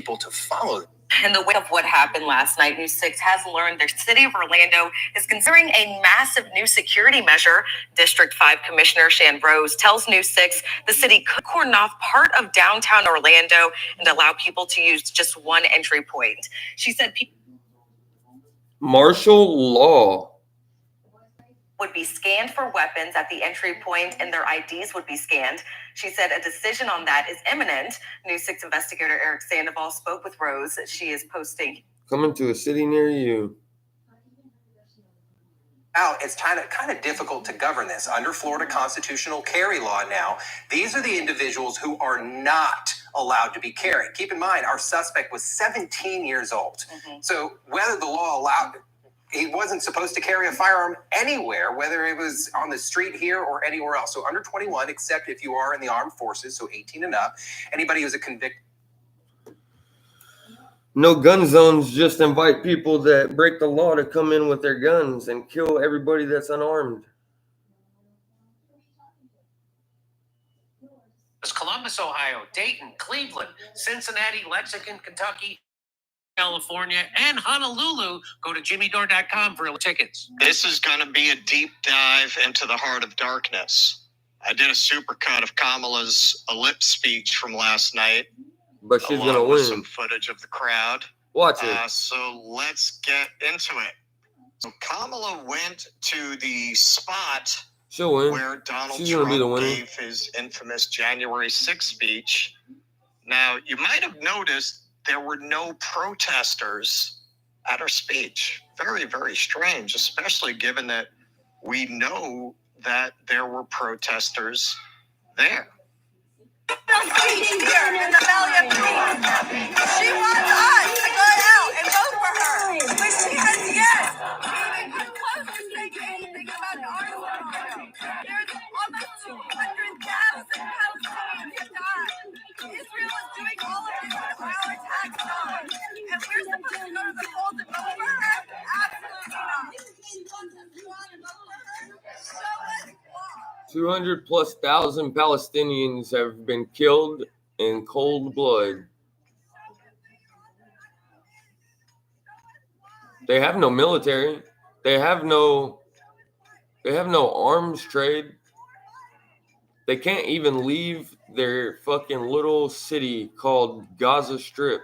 people to follow. In the wake of what happened last night, News 6 has learned the city of Orlando is considering a massive new security measure. District 5 Commissioner Shan Rose tells News 6 the city could cordon off part of downtown Orlando and allow people to use just one entry point. She said martial law would be scanned for weapons at the entry point and their IDs would be scanned. She said a decision on that is imminent. News 6 investigator Eric Sandoval spoke with Rose. She is posting. Coming to a city near you. Now, it's kind of difficult to govern this. Under Florida constitutional carry law now, these are the individuals who are not allowed to be carried. Keep in mind, our suspect was 17 years old. Mm-hmm. So whether the law allowed... He wasn't supposed to carry a firearm anywhere, whether it was on the street here or anywhere else. So under 21, except if you are in the armed forces, so 18 and up. Anybody who's a convicted. No gun zones just invite people that break the law to come in with their guns and kill everybody that's unarmed. Columbus, Ohio, Dayton, Cleveland, Cincinnati, Lexington, Kentucky, California, and Honolulu. Go to jimmydore.com for tickets. This is going to be a deep dive into the heart of darkness. I did a supercut of Kamala's ellipse speech from last night. But she's going to win. Some footage of the crowd. Watch it. So let's get into it. So Kamala went to the spot where Donald Trump gave his infamous January 6th speech. Now, you might have noticed there were no protesters at her speech. Very, very strange, especially given that we know that there were protesters there. Speech here in the Valley of Peace. She wants us to go out and vote for her. But she has yet even come close to saying anything about an arms embargo. There's almost 200,000 Palestinians who died. Israel is doing all of this with our tax dollars. And we're supposed to go to the polls and vote for her? Absolutely not. You want to vote for her? Show us why. 200 plus thousand Palestinians have been killed in cold blood. They have no military. They have no arms trade. They can't even leave their fucking little city called Gaza Strip.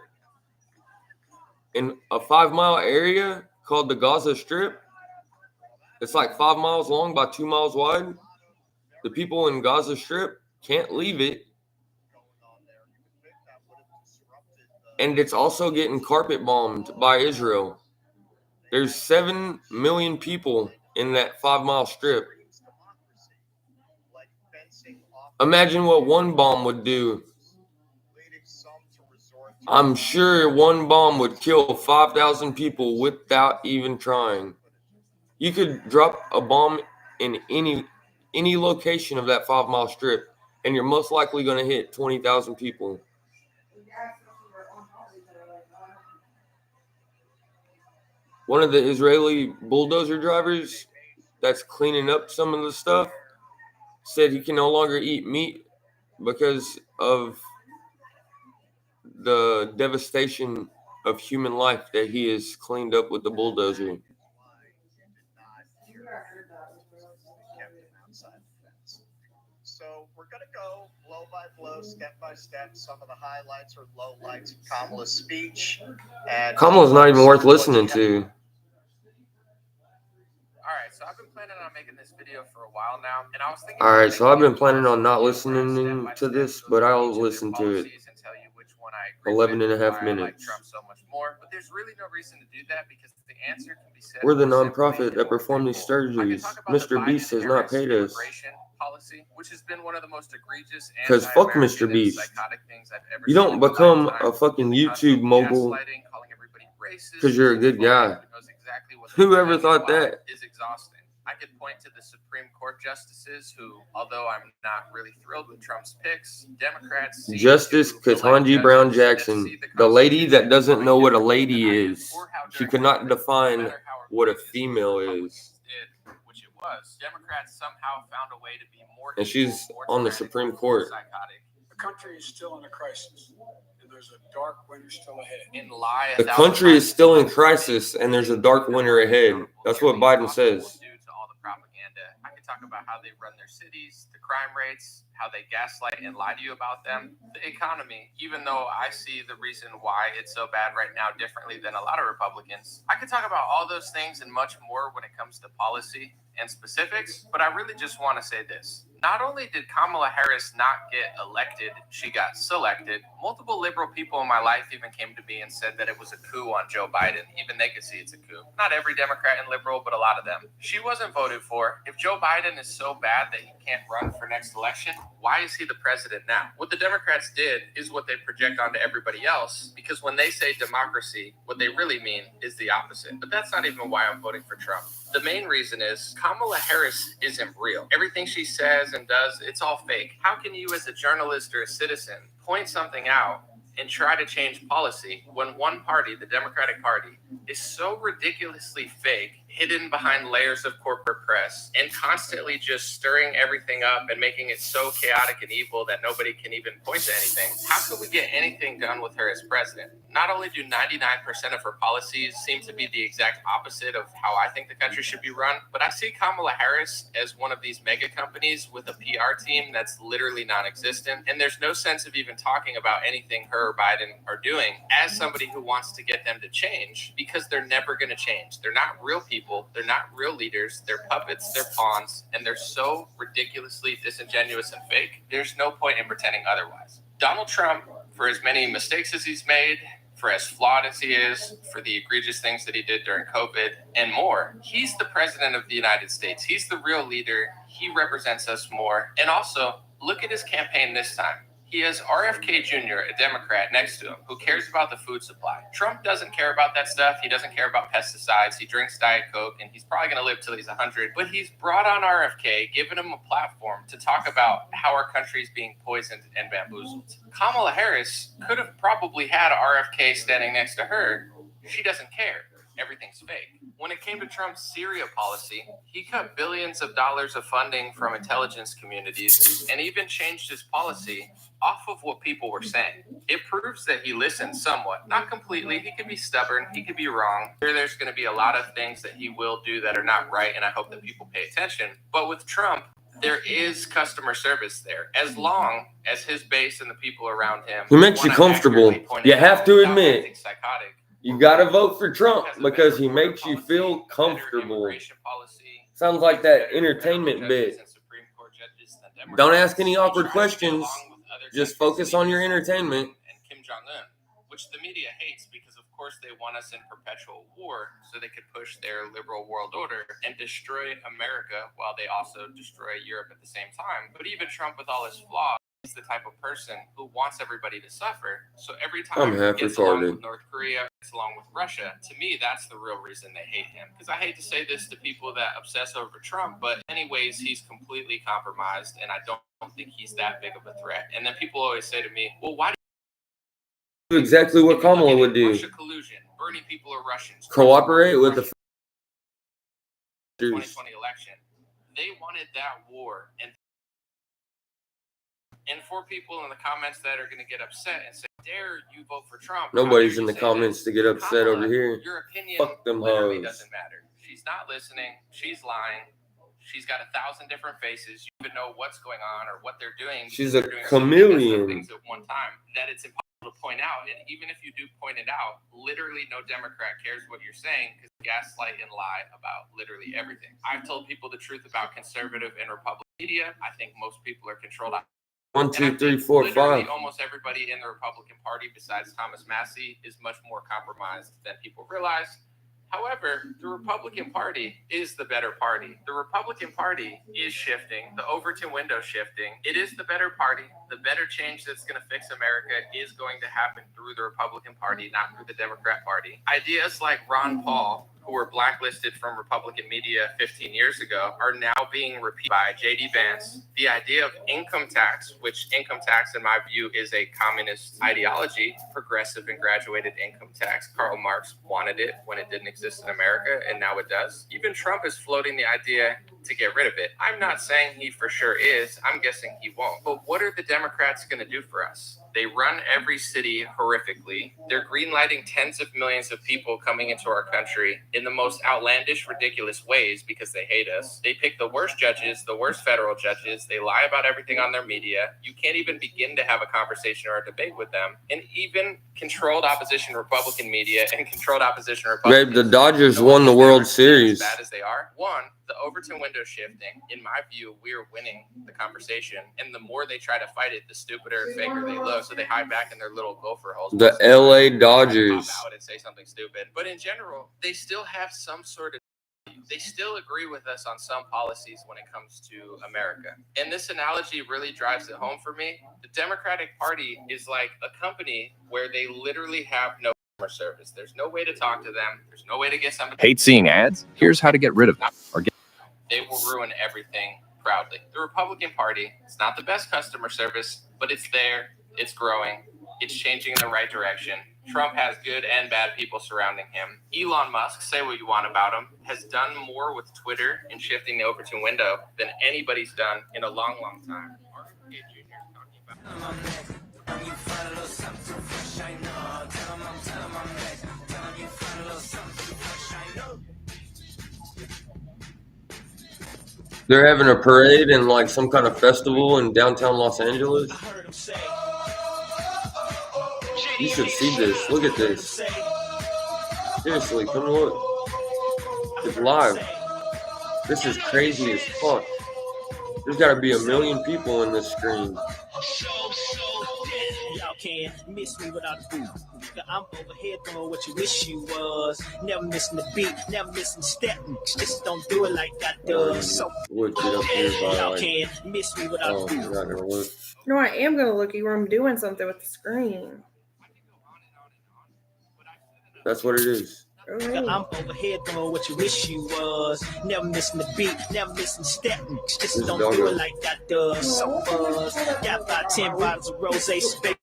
In a 5-mile area called the Gaza Strip, it's like 5 miles long by 2 miles wide. The people in Gaza Strip can't leave it. And it's also getting carpet bombed by Israel. There's 7 million people in that 5-mile strip. Imagine what one bomb would do. I'm sure one bomb would kill 5,000 people without even trying. You could drop a bomb in any location of that 5-mile strip, and you're most likely going to hit 20,000 people. One of the Israeli bulldozer drivers that's cleaning up some of the stuff said he can no longer eat meat because of the devastation of human life that he has cleaned up with the bulldozer. So we're going to go blow by blow, step by step, some of the highlights or lowlights of Kamala's speech. And Kamala's not even worth listening to. Alright, so I've been planning on making this video for a while now, and I was thinking... Alright, so I've been planning on not listening to this, but I'll listen to it. 11 and a half minutes. Trump so much more, but there's really no reason to do that because the answer can be said. We're the nonprofit that perform these surgeries. Mr. Beast has not paid us. Policy, which has been one of the most egregious because fuck Mr. Beast. You don't become a fucking YouTube mogul because you're a good guy. Whoever thought that? Is exhausting. I could point to the Supreme Court justices who, although I'm not really thrilled with Trump's picks, Democrats... Justice Ketanji Brown Jackson, the lady that doesn't know what a lady is. She cannot define what a female is. Which it was. Democrats somehow found a way to be more... And she's on the Supreme Court. The country is still in a crisis. And there's a dark winter still ahead. And lie. The country is still in crisis, and there's a dark winter ahead. That's what Biden says. Due to all the propaganda, I could talk about how they run their cities, the crime rates, how they gaslight and lie to you about them, the economy. Even though I see the reason why it's so bad right now differently than a lot of Republicans, I could talk about all those things and much more when it comes to policy and specifics, but I really just want to say this. Not only did Kamala Harris not get elected, she got selected. Multiple liberal people in my life even came to me and said that it was a coup on Joe Biden. Even they could see it's a coup. Not every Democrat and liberal, but a lot of them. She wasn't voted for. If Joe Biden is so bad that he can't run for next election, why is he the president now? What the Democrats did is what they project onto everybody else, because when they say democracy, what they really mean is the opposite. But that's not even why I'm voting for Trump. The main reason is Kamala Harris isn't real. Everything she says and does, it's all fake. How can you as a journalist or a citizen point something out and try to change policy when one party, the Democratic Party, is so ridiculously fake, hidden behind layers of corporate press, and constantly just stirring everything up and making it so chaotic and evil that nobody can even point to anything? How could we get anything done with her as president? Not only do 99% of her policies seem to be the exact opposite of how I think the country should be run, but I see Kamala Harris as one of these mega companies with a PR team that's literally non-existent, and there's no sense of even talking about anything her or Biden are doing as somebody who wants to get them to change, because they're never going to change. They're not real people. They're not real leaders. They're puppets. They're pawns. And they're so ridiculously disingenuous and fake. There's no point in pretending otherwise. Donald Trump, for as many mistakes as he's made, for as flawed as he is, for the egregious things that he did during COVID and more, he's the president of the United States. He's the real leader. He represents us more. And also, look at his campaign this time. He has RFK Jr., a Democrat, next to him who cares about the food supply. Trump doesn't care about that stuff. He doesn't care about pesticides. He drinks Diet Coke, and he's probably going to live till he's 100. But he's brought on RFK, given him a platform to talk about how our country is being poisoned and bamboozled. Kamala Harris could have probably had RFK standing next to her. She doesn't care. Everything's fake. When it came to Trump's Syria policy, he cut billions of dollars of funding from intelligence communities and even changed his policy off of what people were saying. It proves that he listened somewhat, not completely. He could be stubborn. He could be wrong. There's going to be a lot of things that he will do that are not right, and I hope that people pay attention. But with Trump, there is customer service there, as long as his base and the people around him. He makes you comfortable. You have to admit, you got to vote for Trump because he makes you feel comfortable. Sounds like that entertainment bit. Don't ask any awkward questions. Just focus on your entertainment. And Kim Jong-un, which the media hates because, of course, they want us in perpetual war so they could push their liberal world order and destroy America while they also destroy Europe at the same time. But even Trump, with all his flaws, he's the type of person who wants everybody to suffer. So every time he gets along with North Korea, gets along with Russia, to me, that's the real reason they hate him. Because I hate to say this to people that obsess over Trump, but anyways, he's completely compromised, and I don't think he's that big of a threat. And then people always say to me, well, why do exactly what Kamala would do? Russia collusion, burning people are Russians. Cooperate with the 2020 election. They wanted that war, and for people in the comments that are going to get upset and say, dare you vote for Trump? Nobody's in the comments to get upset over here. Your opinion Fuck them literally hoes. Doesn't matter. She's not listening. She's lying. She's got 1,000 different faces. You even know what's going on or what they're doing. She's a chameleon. Things at one time that it's impossible to point out. And even if you do point it out, literally no Democrat cares what you're saying because gaslight and lie about literally everything. I've told people the truth about conservative and Republican media. I think most people are controlled. 1, 2, 3, 4, 5. Almost everybody in the Republican Party, besides Thomas Massey, is much more compromised than people realize. However, the Republican Party is the better party. The Republican Party is shifting. The Overton window shifting. It is the better party. The better change that's going to fix America is going to happen through the Republican Party, not through the Democrat Party. Ideas like Ron Paul, who were blacklisted from Republican media 15 years ago, are now being repeated by J.D. Vance. The idea of income tax, which income tax, in my view, is a communist ideology, progressive and graduated income tax. Karl Marx wanted it when it didn't exist in America, and now it does. Even Trump is floating the idea to get rid of it. I'm not saying he for sure is. I'm guessing he won't. But what are the Democrats going to do for us? They run every city horrifically. They're greenlighting tens of millions of people coming into our country in the most outlandish, ridiculous ways because they hate us. They pick the worst judges, the worst federal judges. They lie about everything on their media. You can't even begin to have a conversation or a debate with them. And even controlled opposition Republican media and controlled opposition Republicans. Babe, the Dodgers won the World Series. As bad as they are, one, the Overton window shifting. In my view, we are winning the conversation. And the more they try to fight it, the stupider and faker they look. So they hide back in their little gopher holes. The LA Dodgers. Pop out and say something stupid. But in general, they still have some sort of. They still agree with us on some policies when it comes to America. And this analogy really drives it home for me. The Democratic Party is like a company where they literally have no customer service. There's no way to talk to them. There's no way to get somebody. Hate seeing ads? Here's how to get rid of them. They will ruin everything proudly. The Republican Party, it's not the best customer service, but it's there. It's growing. It's changing in the right direction. Trump has good and bad people surrounding him. Elon Musk, say what you want about him, has done more with Twitter and shifting the Overton window than anybody's done in a long, long time. They're having a parade and like some kind of festival in downtown Los Angeles. You should see this. Look at this. Seriously, come look. It's live. This is crazy as fuck. There's got to be 1 million people in this screen. Y'all can't miss me without a boot. I'm over here doing what you wish you was. Never missing the beat, never missing step. Just don't do it like that does. So We'll get up here by y'all like, can't miss me without a oh, boot. you're not gonna look. No, I am going to look at where I'm doing something with the screen. That's what it is. I'm over here doing what you wish you was. Never missing the beat, never missing step. Just don't do it like that does. So buzz. Got about 10 bottles of rosé, baby.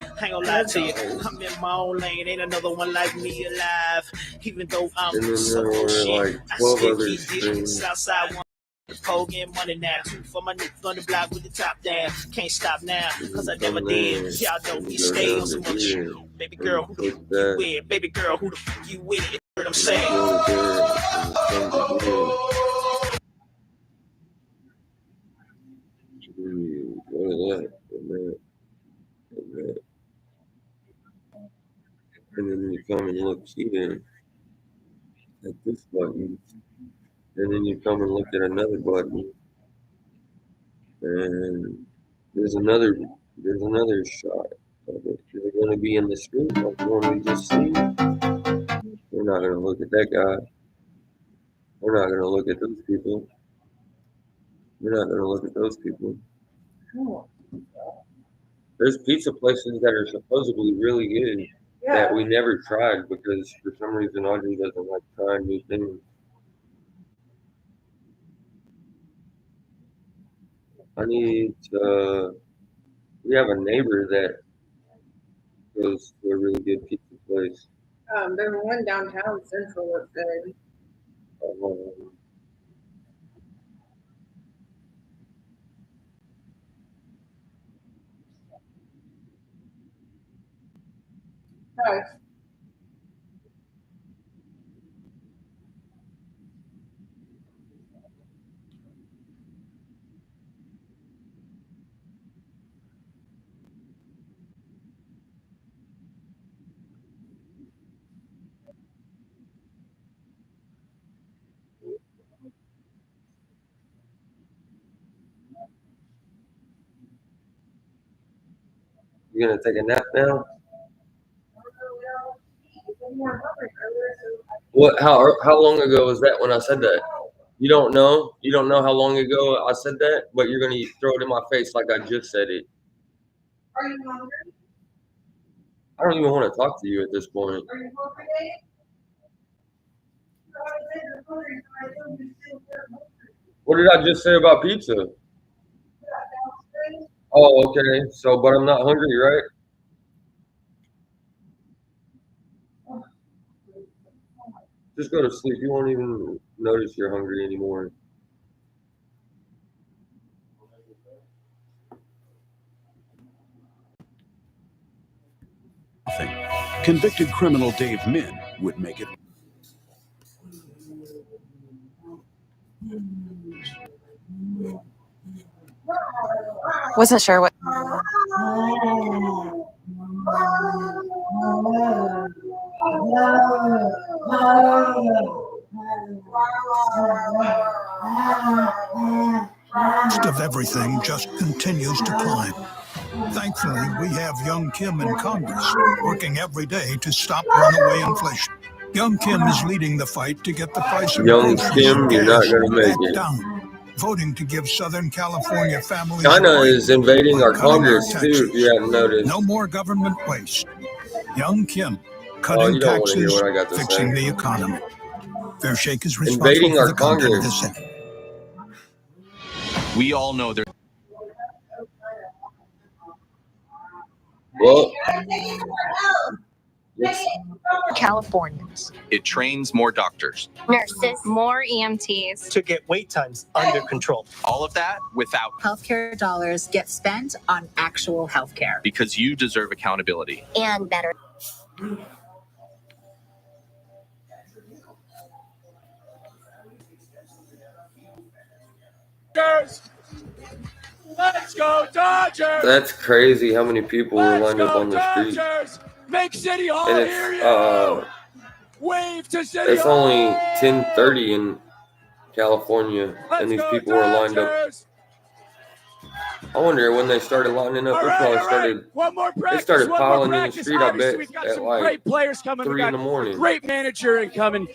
I ain't gonna lie to you. I'm in my own lane. Ain't another one like me alive. Even though I'm And then so there were shit, like I 12 still other keep getting streams. Southside one. The pole getting money now. 2 for my niggas on the block with the top down. Can't stop now, cause I never did. Y'all know we stay on some much. Baby girl, who the fuck you with? Baby girl, who the fuck you with? You heard what I'm saying? And then you come and look here at this button. And then you come and look at another button. And there's another shot of it. Is it going to be in the screen like the one we just seen? We're not going to look at that guy. We're not going to look at those people. We're not going to look at those people. There's pizza places that are supposedly really good that we never tried because for some reason Audrey doesn't like trying new things. We have a neighbor that goes to a really good pizza place. There's one downtown Central that's good. Nice. You gonna take a nap now? What? How long ago was that when I said that? You don't know? You don't know how long ago I said that, but you're gonna throw it in my face like I just said it. Are you hungry? I don't even want to talk to you at this point. Are you hungry, Dave? What did I just say about pizza? Oh, okay. So, but I'm not hungry, right? Just go to sleep. You won't even notice you're hungry anymore. Convicted criminal Dave Min would make it. Wasn't sure what. Of everything just continues to climb. Thankfully, we have young Kim in Congress working every day to stop runaway inflation. Young Kim is leading the fight to get the price of Young groceries Kim, and you're not gas gonna make back it. down, voting to give Southern California families China a break is invading by our cutting Congress too, taxes. if you haven't noticed. No more government waste. Young Kim, Oh, cutting you don't want to hear taxes, what I got to fixing say. the economy. Fair Shake is responsible Invading for our the content of Congress. this segment. We all know there. Well, Californians. It trains more doctors. Nurses. More EMTs. To get wait times under control. All of that without, Healthcare dollars get spent on actual healthcare. because you deserve accountability. And better. Let's go Dodgers! that's crazy how many people were lined up on the street. Dodgers! Make City Hall And hear you! Wave to City it's Hall! only 10:30 in California, and these people were lined up. I wonder when they started lining up. They started piling in the street. I bet at like great players coming. 3 in the morning. Great manager incoming.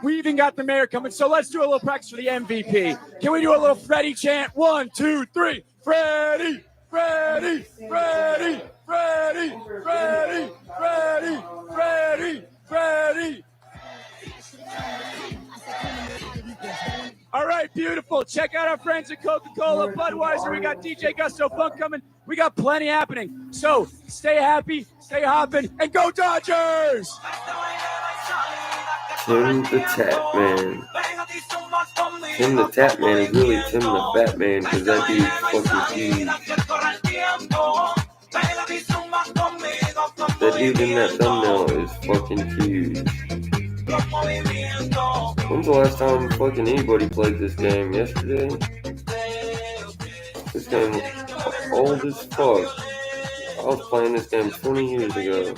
We even got the mayor coming. So let's do a little practice for the MVP. Can we do a little Freddie chant? 1, 2, 3. Freddie, Freddie, Freddie, Freddie, Freddie, Freddie, Freddie, Freddie. All right, beautiful. Check out our friends at Coca-Cola, Budweiser. We got DJ Gusto Funk coming. We got plenty happening. So stay happy, stay hopping, and go Dodgers! Tim the Tap Man. Tim the Tap Man is really Tim the Fat Man, because that dude's fucking huge. That dude in that thumbnail is fucking huge. When's the last time fucking anybody played this game? Yesterday? This game is old as fuck. I was playing this game 20 years ago.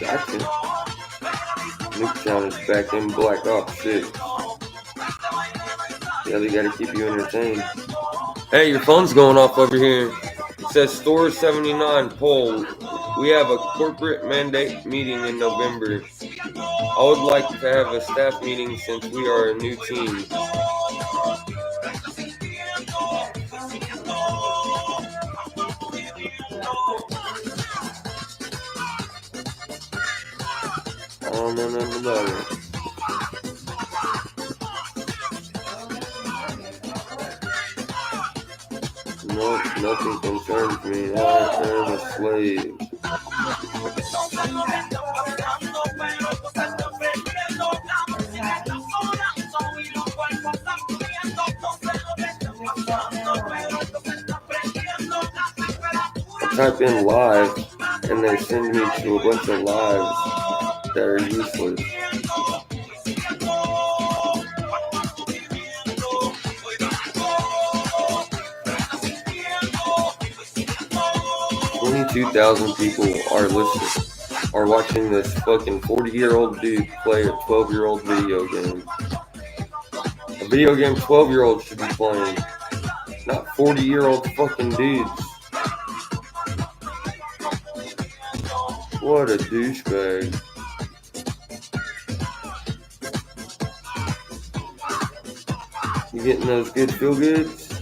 Gotcha. Nuketown is back in Black Ops 6. Yeah, they gotta keep you entertained. Hey, your phone's going off over here. It says Store 79 poll. We have a corporate mandate meeting in November. I would like to have a staff meeting since we are a new team. I don't know nothing about it. Nope, nothing concerns me. I am a slave. I type in live, and they send me to a bunch of lives that are useless. $22,000 people are watching this fucking 40-year-old dude play a 12-year-old video game. A video game 12-year-olds should be playing, not 40-year-old fucking dudes. What a douchebag. You getting those good feel goods?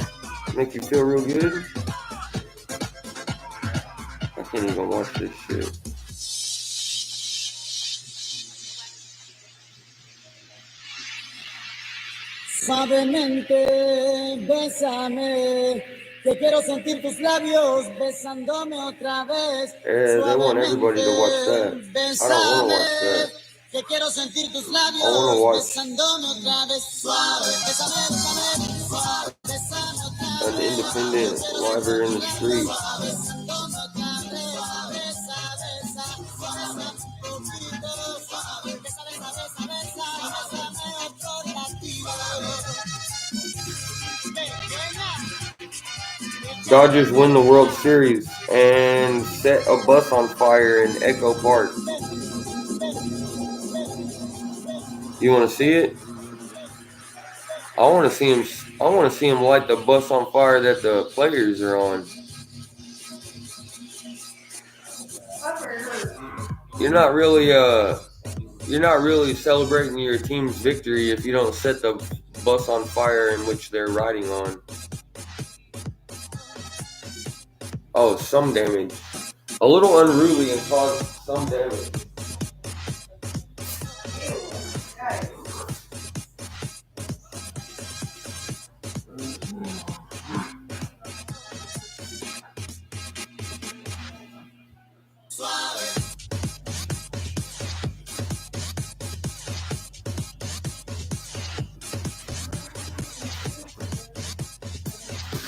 Make you feel real good? I can't even watch this shit. Suavemente, bésame, que quiero sentir tus labios besándome otra vez. They want everybody to watch that. I don't want to watch that. Que quiero sentir tus I labios want to watch besándome otra vez suave. Bésame, bésame, suave. Bésame otra an vez. Yo independent quiero liver sentir in tus the labios street. besándome otra vez. Besa, besa, suave, un poquito suave. Besa, besa, besa, besa. Bésame otro latido. Dodgers win the World Series and set a bus on fire in Echo Park. You want to see it? I want to see him. I want to see him light the bus on fire that the players are on. You're not really celebrating your team's victory if you don't set the bus on fire in which they're riding on. Oh, some damage. A little unruly and caused some damage.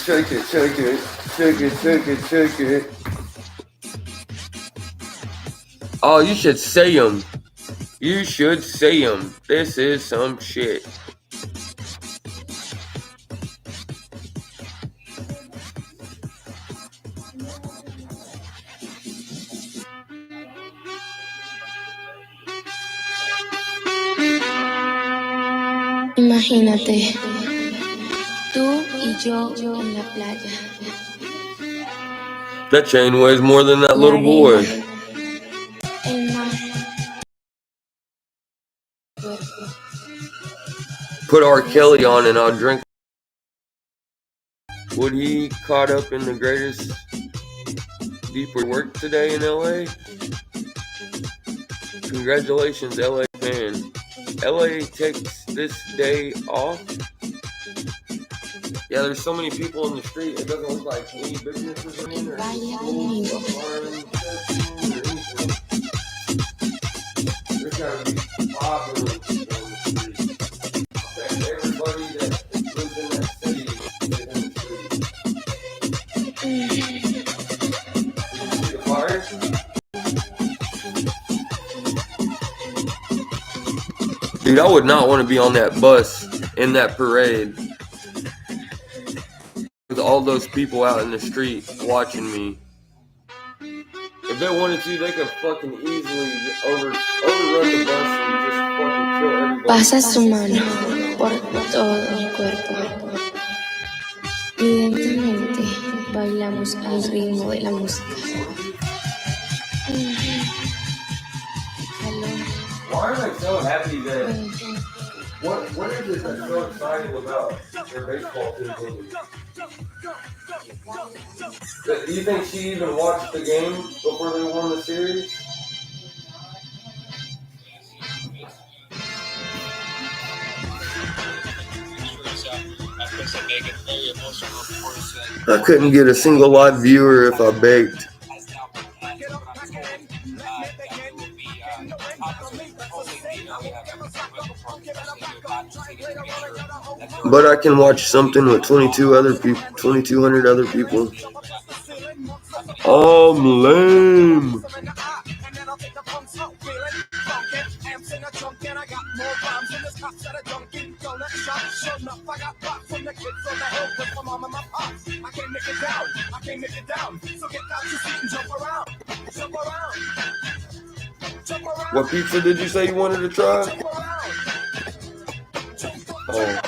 Shake it, shake it, shake it, shake it, shake it. Oh, you should say them. You should say them. This is some shit. Imagínate, tú y yo en la playa. That chain weighs more than that La little boy. arena, el mar, Put R. Kelly on and I'll drink. Would he caught up in the greatest deeper work today in LA? Congratulations, LA fan. LA takes this day off. Yeah, there's so many people in the street, it doesn't look like any businesses in there. There's gotta be 5 million people in the street. Everybody that lives in that city is in the street. Did you see the fire? Dude, I would not want to be on that bus in that parade with all those people out in the street watching me. If they wanted to, they could fucking easily overrun the bus and just fucking kill everybody. pasa su mano por todo mi cuerpo. Evidentemente, bailamos al ritmo de la música. Why are they so happy that? What is it that's so exciting about their baseball team? Do you think she even watched the game before they won the series? I couldn't get a single live viewer if I begged. But I can watch something with 2,200 other people. I'm lame. What pizza did you say you wanted to try? Oh.